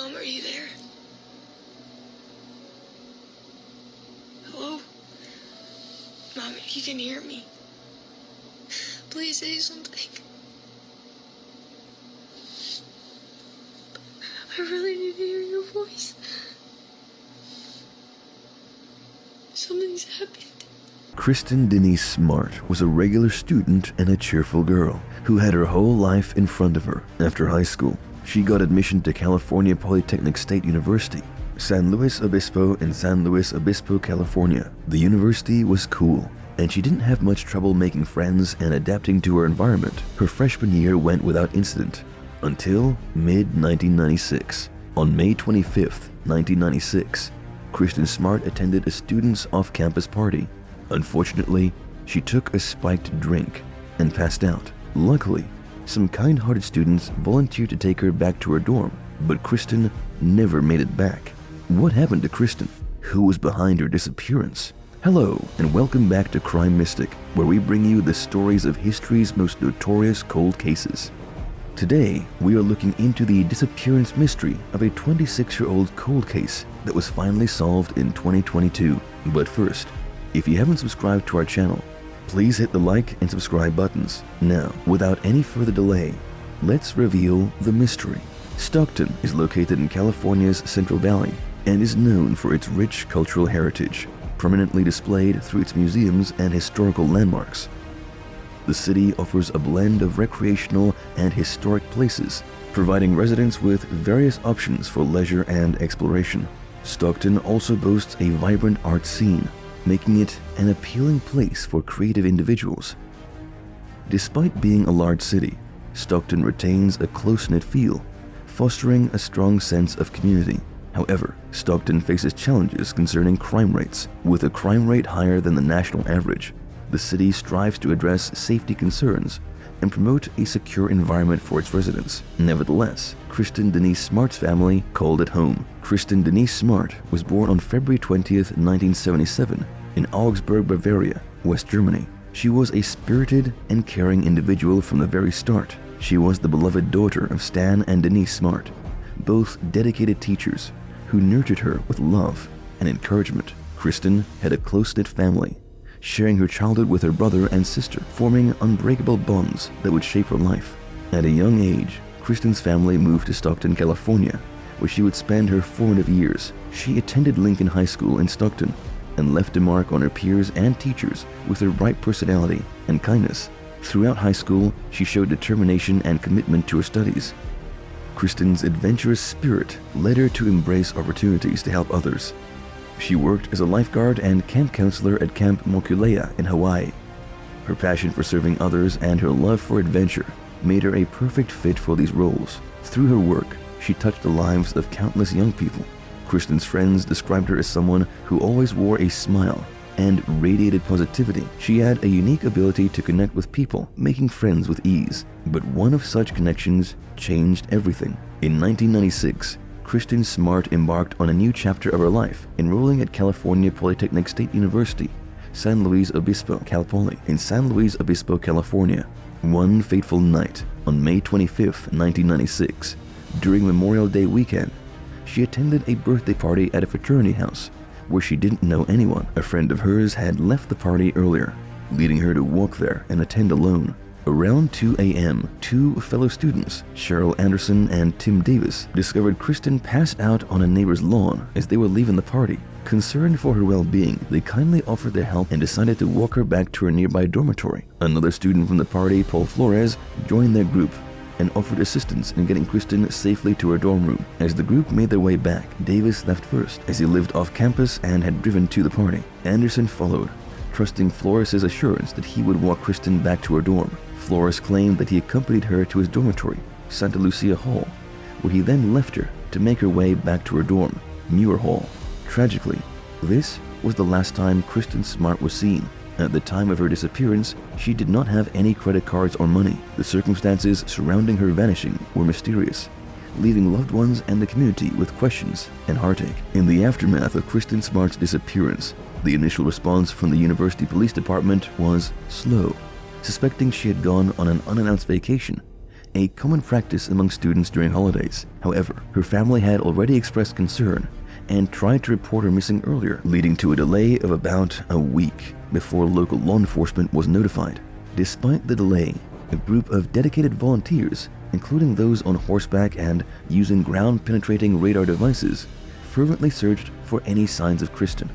Mom, are you there? Hello? Mom, if you can hear me, please say something. I really need to hear your voice. Something's happened. Kristin Denise Smart was a regular student and a cheerful girl who had her whole life in front of her. After high school, she got admission to California Polytechnic State University, San Luis Obispo in San Luis Obispo, California. The university was cool, and she didn't have much trouble making friends and adapting to her environment. Her freshman year went without incident until mid-1996. On May 25th, 1996, Kristin Smart attended a student's off-campus party. Unfortunately, she took a spiked drink and passed out. Luckily, some kind-hearted students volunteered to take her back to her dorm, but Kristin never made it back. What happened to Kristin? Who was behind her disappearance? Hello, and welcome back to Crime Mystic, where we bring you the stories of history's most notorious cold cases. Today, we are looking into the disappearance mystery of a 26-year-old cold case that was finally solved in 2022. But first, if you haven't subscribed to our channel, please hit the like and subscribe buttons. Now, without any further delay, let's reveal the mystery. Stockton is located in California's Central Valley and is known for its rich cultural heritage, prominently displayed through its museums and historical landmarks. The city offers a blend of recreational and historic places, providing residents with various options for leisure and exploration. Stockton also boasts a vibrant art scene, making it an appealing place for creative individuals. Despite being a large city, Stockton retains a close-knit feel, fostering a strong sense of community. However, Stockton faces challenges concerning crime rates. With a crime rate higher than the national average, the city strives to address safety concerns and promote a secure environment for its residents. Nevertheless, Kristin Denise Smart's family called it home. Kristin Denise Smart was born on February 20th, 1977 in Augsburg, Bavaria, West Germany. She was a spirited and caring individual from the very start. She was the beloved daughter of Stan and Denise Smart, both dedicated teachers who nurtured her with love and encouragement. Kristin had a close-knit family, sharing her childhood with her brother and sister, forming unbreakable bonds that would shape her life. At a young age, Kristin's family moved to Stockton, California, where she would spend her formative years. She attended Lincoln High School in Stockton and left a mark on her peers and teachers with her bright personality and kindness. Throughout high school, she showed determination and commitment to her studies. Kristin's adventurous spirit led her to embrace opportunities to help others. She worked as a lifeguard and camp counselor at Camp Mokulea in Hawaii. Her passion for serving others and her love for adventure made her a perfect fit for these roles. Through her work, she touched the lives of countless young people. Kristin's friends described her as someone who always wore a smile and radiated positivity. She had a unique ability to connect with people, making friends with ease. But one of such connections changed everything. In 1996, Kristin Smart embarked on a new chapter of her life, enrolling at California Polytechnic State University, San Luis Obispo, Cal Poly, in San Luis Obispo, California. One fateful night, on May 25th, 1996, during Memorial Day weekend, she attended a birthday party at a fraternity house where she didn't know anyone. A friend of hers had left the party earlier, leading her to walk there and attend alone. Around 2 a.m., two fellow students, Cheryl Anderson and Tim Davis, discovered Kristin passed out on a neighbor's lawn as they were leaving the party. Concerned for her well-being, they kindly offered their help and decided to walk her back to her nearby dormitory. Another student from the party, Paul Flores, joined their group and offered assistance in getting Kristin safely to her dorm room. As the group made their way back, Davis left first, as he lived off campus and had driven to the party. Anderson followed, trusting Flores' assurance that he would walk Kristin back to her dorm. Flores claimed that he accompanied her to his dormitory, Santa Lucia Hall, where he then left her to make her way back to her dorm, Muir Hall. Tragically, this was the last time Kristin Smart was seen. At the time of her disappearance, she did not have any credit cards or money. The circumstances surrounding her vanishing were mysterious, leaving loved ones and the community with questions and heartache. In the aftermath of Kristin Smart's disappearance, the initial response from the University Police Department was slow, suspecting she had gone on an unannounced vacation a common practice among students during holidays. However, her family had already expressed concern and tried to report her missing earlier, leading to a delay of about a week before local law enforcement was notified. Despite the delay, a group of dedicated volunteers, including those on horseback and using ground-penetrating radar devices, fervently searched for any signs of Kristin.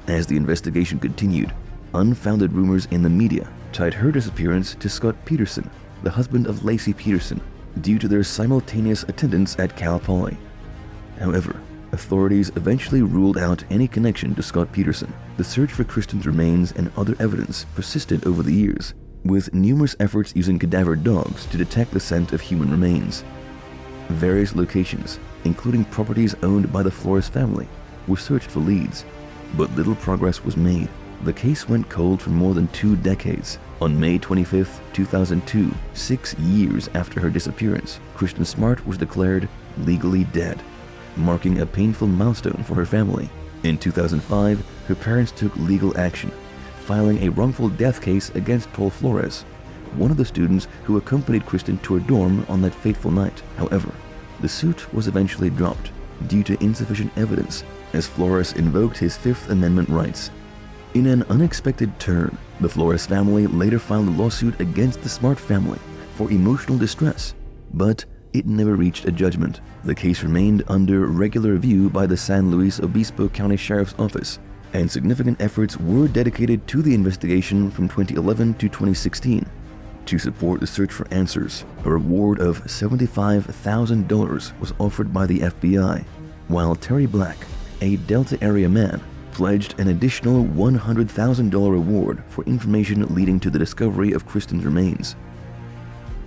As the investigation continued, unfounded rumors in the media tied her disappearance to Scott Peterson, the husband of Lacey Peterson, due to their simultaneous attendance at Cal Poly. However, authorities eventually ruled out any connection to Scott Peterson. The search for Kristin's remains and other evidence persisted over the years, with numerous efforts using cadaver dogs to detect the scent of human remains. Various locations, including properties owned by the Flores family, were searched for leads, but little progress was made. The case went cold for more than 2 decades. On May 25, 2002, 6 years after her disappearance, Kristin Smart was declared legally dead, marking a painful milestone for her family. In 2005, her parents took legal action, filing a wrongful death case against Paul Flores, one of the students who accompanied Kristin to her dorm on that fateful night. However, the suit was eventually dropped due to insufficient evidence, as Flores invoked his Fifth Amendment rights. In an unexpected turn, the Flores family later filed a lawsuit against the Smart family for emotional distress, but it never reached a judgment. The case remained under regular review by the San Luis Obispo County Sheriff's Office, and significant efforts were dedicated to the investigation from 2011 to 2016. To support the search for answers, a reward of $75,000 was offered by the FBI, while Terry Black, a Delta area man, pledged an additional $100,000 reward for information leading to the discovery of Kristin's remains.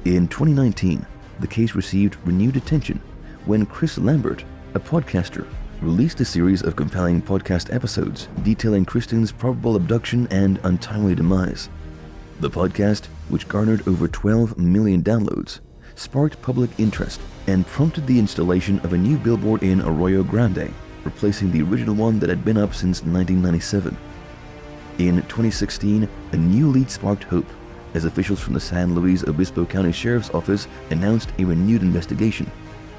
In 2019, the case received renewed attention when Chris Lambert, a podcaster, released a series of compelling podcast episodes detailing Kristin's probable abduction and untimely demise. The podcast, which garnered over 12 million downloads, sparked public interest and prompted the installation of a new billboard in Arroyo Grande, replacing the original one that had been up since 1997. In 2016, a new lead sparked hope, as officials from the San Luis Obispo County Sheriff's Office announced a renewed investigation.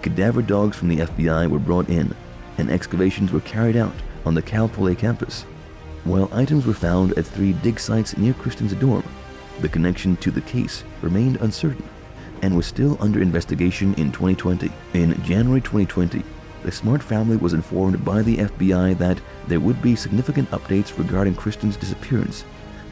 Cadaver dogs from the FBI were brought in, and excavations were carried out on the Cal Poly campus. While items were found at 3 dig sites near Kristin's dorm, the connection to the case remained uncertain and was still under investigation in 2020. In January 2020, the Smart family was informed by the FBI that there would be significant updates regarding Kristin's disappearance,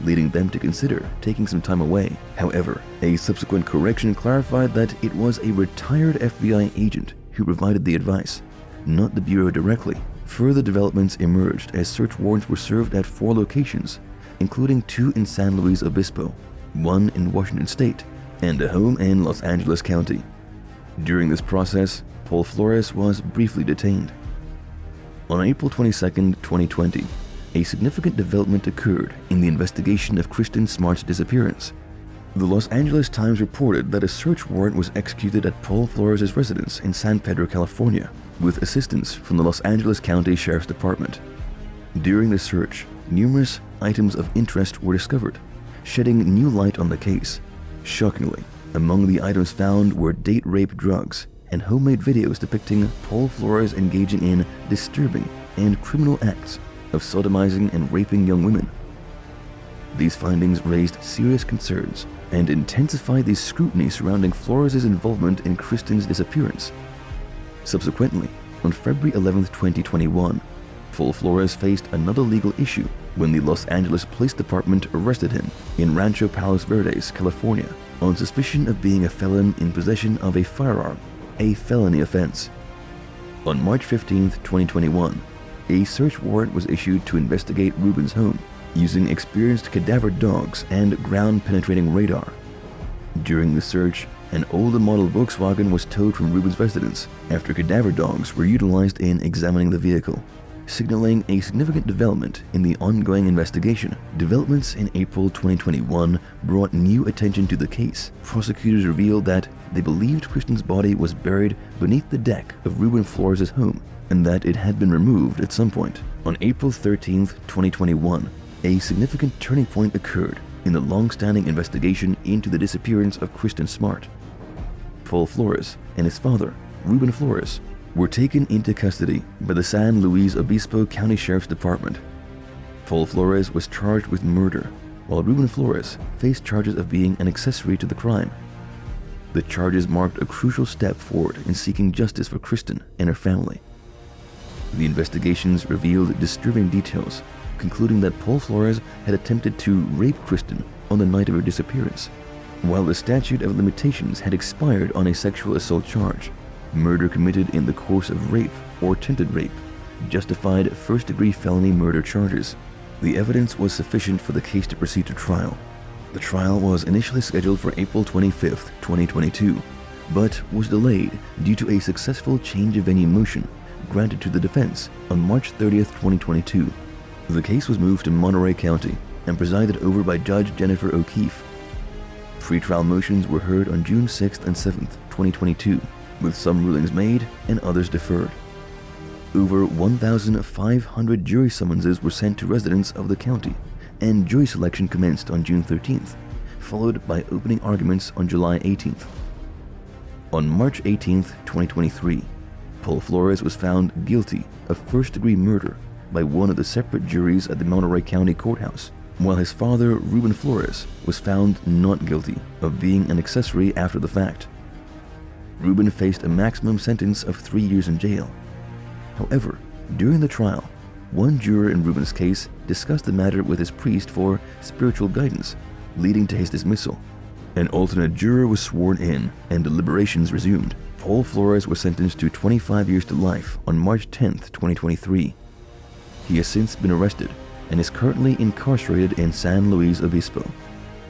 leading them to consider taking some time away. However, a subsequent correction clarified that it was a retired FBI agent who provided the advice, not the Bureau directly. Further developments emerged as search warrants were served at 4 locations, including 2 in San Luis Obispo, 1 in Washington State, and a home in Los Angeles County. During this process, Paul Flores was briefly detained. On April 22, 2020, a significant development occurred in the investigation of Kristin Smart's disappearance. The Los Angeles Times reported that a search warrant was executed at Paul Flores' residence in San Pedro, California, with assistance from the Los Angeles County Sheriff's Department. During the search, numerous items of interest were discovered, shedding new light on the case. Shockingly, among the items found were date rape drugs and homemade videos depicting Paul Flores engaging in disturbing and criminal acts of sodomizing and raping young women. These findings raised serious concerns and intensified the scrutiny surrounding Flores' involvement in Kristin's disappearance. Subsequently, on February 11, 2021, Paul Flores faced another legal issue when the Los Angeles Police Department arrested him in Rancho, Palos, Verdes, California, on suspicion of being a felon in possession of a firearm, a felony offense. On March 15, 2021, a search warrant was issued to investigate Ruben's home, using experienced cadaver dogs and ground-penetrating radar. During the search, an older model Volkswagen was towed from Ruben's residence after cadaver dogs were utilized in examining the vehicle, signaling a significant development in the ongoing investigation. Developments in April 2021 brought new attention to the case. Prosecutors revealed that they believed Kristin's body was buried beneath the deck of Ruben Flores' home and that it had been removed at some point. On April 13, 2021, a significant turning point occurred in the long-standing investigation into the disappearance of Kristin Smart. Paul Flores, and his father, Ruben Flores, were taken into custody by the San Luis Obispo County Sheriff's Department. Paul Flores was charged with murder, while Ruben Flores faced charges of being an accessory to the crime. The charges marked a crucial step forward in seeking justice for Kristin and her family. The investigations revealed disturbing details, concluding that Paul Flores had attempted to rape Kristin on the night of her disappearance. While the statute of limitations had expired on a sexual assault charge, murder committed in the course of rape or attempted rape justified first-degree felony murder charges. The evidence was sufficient for the case to proceed to trial. The trial was initially scheduled for April 25, 2022, but was delayed due to a successful change of venue motion granted to the defense on March 30, 2022. The case was moved to Monterey County and presided over by Judge Jennifer O'Keefe. Pretrial motions were heard on June 6th and 7th, 2022, with some rulings made and others deferred. Over 1,500 jury summonses were sent to residents of the county, and jury selection commenced on June 13th, followed by opening arguments on July 18th. On March 18th, 2023, Paul Flores was found guilty of first-degree murder by one of the separate juries at the Monterey County Courthouse, while his father, Ruben Flores, was found not guilty of being an accessory after the fact. Ruben faced a maximum sentence of 3 years in jail. However, during the trial, one juror in Ruben's case discussed the matter with his priest for spiritual guidance, leading to his dismissal. An alternate juror was sworn in, and deliberations resumed. Paul Flores was sentenced to 25 years to life on March 10, 2023. He has since been arrested and is currently incarcerated in San Luis Obispo.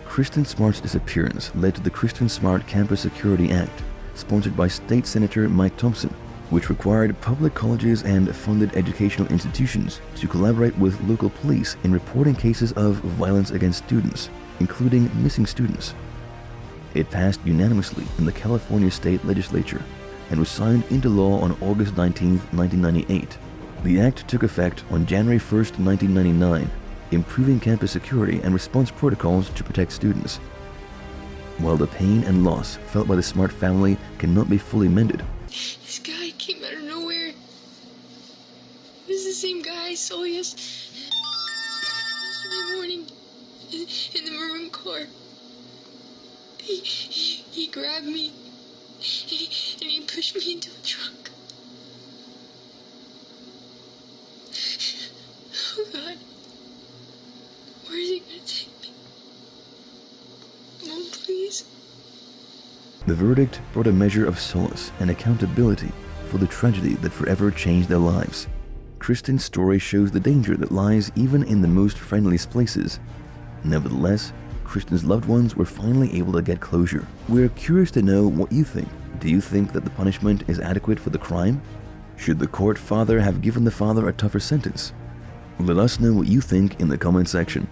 Kristin Smart's disappearance led to the Kristin Smart Campus Security Act, sponsored by State Senator Mike Thompson, which required public colleges and funded educational institutions to collaborate with local police in reporting cases of violence against students, including missing students. It passed unanimously in the California State Legislature and was signed into law on August 19, 1998. The act took effect on January 1, 1999, improving campus security and response protocols to protect students. While the pain and loss felt by the Smart family cannot be fully mended, This guy came out of nowhere. This is the same guy I saw yesterday morning in the maroon car. He grabbed me and he pushed me into the trunk. Oh God, where is he gonna take me? Mom, please. the verdict brought a measure of solace and accountability for the tragedy that forever changed their lives. Kristin's story shows the danger that lies even in the most friendliest places. Nevertheless, Kristin's loved ones were finally able to get closure. We're curious to know what you think. Do you think that the punishment is adequate for the crime? Should the court father have given the father a tougher sentence? Let us know what you think in the comment section.